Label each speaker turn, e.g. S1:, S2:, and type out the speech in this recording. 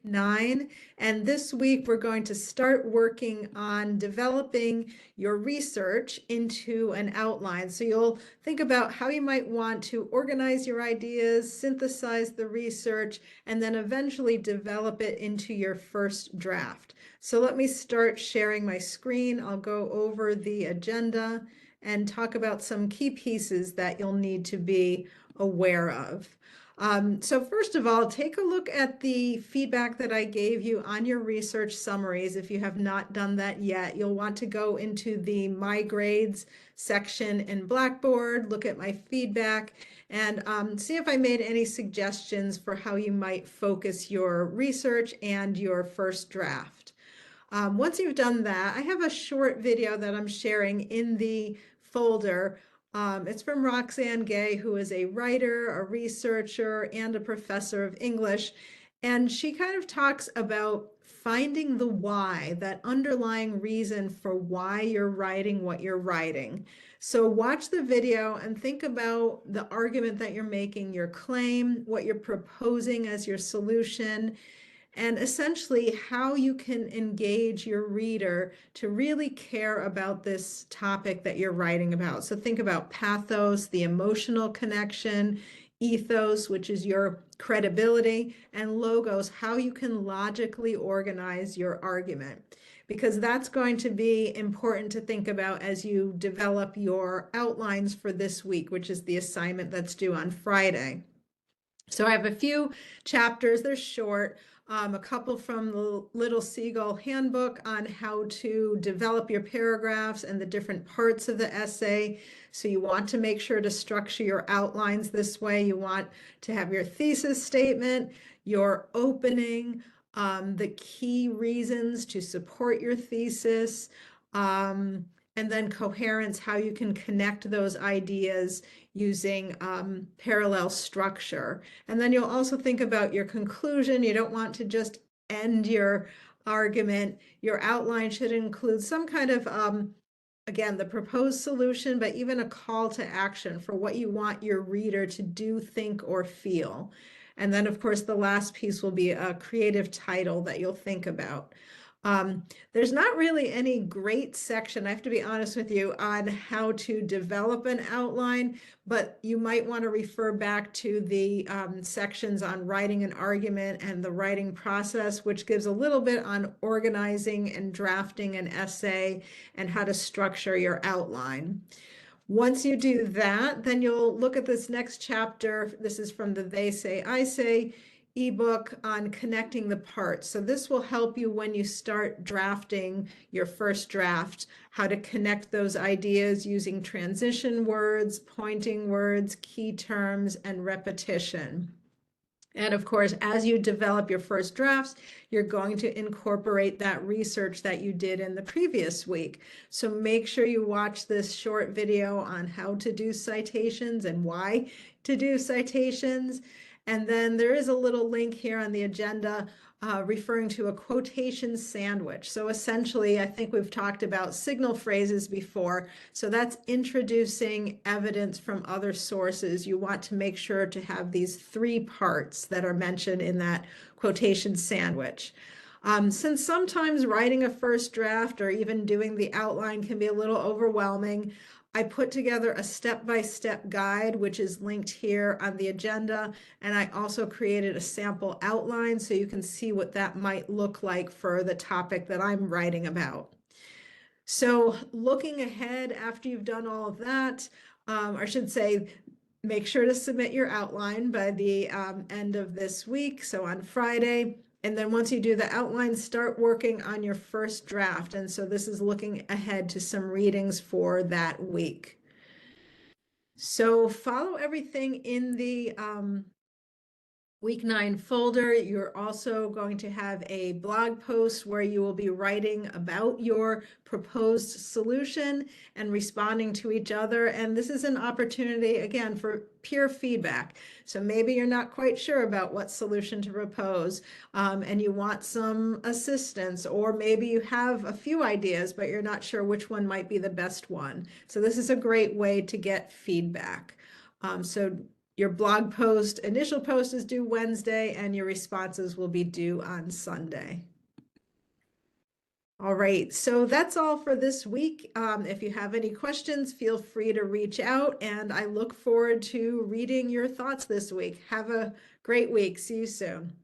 S1: 9, and this week we're going to start working on developing your research into an outline. So you'll think about how you might want to organize your ideas, synthesize the research, and then eventually develop it into your first draft. So let me start sharing my screen. I'll go over the agenda and talk about some key pieces that you'll need to be aware of. So first of all, take a look at the feedback that I gave you on your research summaries. If you have not done that yet, you'll want to go into the My Grades section in Blackboard, look at my feedback, and see if I made any suggestions for how you might focus your research and your first draft. Once you've done that, I have a short video that I'm sharing in the folder. It's from Roxanne Gay, who is a writer, a researcher, and a professor of English. And she kind of talks about finding the why, that underlying reason for why you're writing what you're writing. So watch the video and think about the argument that you're making, your claim, what you're proposing as your solution, and essentially how you can engage your reader to really care about this topic that you're writing about. So think about pathos, the emotional connection, ethos, which is your credibility, and logos, how you can logically organize your argument. Because that's going to be important to think about as you develop your outlines for this week, which is the assignment that's due on Friday. So I have a few chapters, they're short, a couple from the Little Seagull Handbook on how to develop your paragraphs and the different parts of the essay. So you want to make sure to structure your outlines this way. You want to have your thesis statement, your opening, the key reasons to support your thesis, and then coherence, how you can connect those ideas using parallel structure. And then you'll also think about your conclusion. You don't want to just end your argument. Your outline should include some kind of, again, the proposed solution, but even a call to action for what you want your reader to do, think, or feel. And then, of course, the last piece will be a creative title that you'll think about. There's not really any great section, I have to be honest with you, on how to develop an outline, but you might want to refer back to the sections on writing an argument and the writing process, which gives a little bit on organizing and drafting an essay and how to structure your outline. Once you do that, then you'll look at this next chapter. This is from the They Say, I Say ebook on connecting the parts. So this will help you when you start drafting your first draft, how to connect those ideas using transition words, pointing words, key terms, and repetition. And of course, as you develop your first drafts, you're going to incorporate that research that you did in the previous week. So make sure you watch this short video on how to do citations and why to do citations. And then there is a little link here on the agenda referring to a quotation sandwich. So essentially, I think we've talked about signal phrases before. So that's introducing evidence from other sources. You want to make sure to have these 3 parts that are mentioned in that quotation sandwich. Since sometimes writing a first draft or even doing the outline can be a little overwhelming, I put together a step-by-step guide, which is linked here on the agenda, and I also created a sample outline so you can see what that might look like for the topic that I'm writing about. So looking ahead after you've done all of that, I should say, make sure to submit your outline by the end of this week, so on Friday. And then once you do the outline, start working on your first draft. And so this is looking ahead to some readings for that week. So follow everything in the Week 9 folder. You're also going to have a blog post where you will be writing about your proposed solution and responding to each other. And this is an opportunity, again, for peer feedback. So maybe you're not quite sure about what solution to propose and you want some assistance, or maybe you have a few ideas, but you're not sure which one might be the best one. So this is a great way to get feedback. So your blog post, initial post is due Wednesday, and your responses will be due on Sunday. All right, so that's all for this week. If you have any questions, feel free to reach out, and I look forward to reading your thoughts this week. Have a great week. See you soon.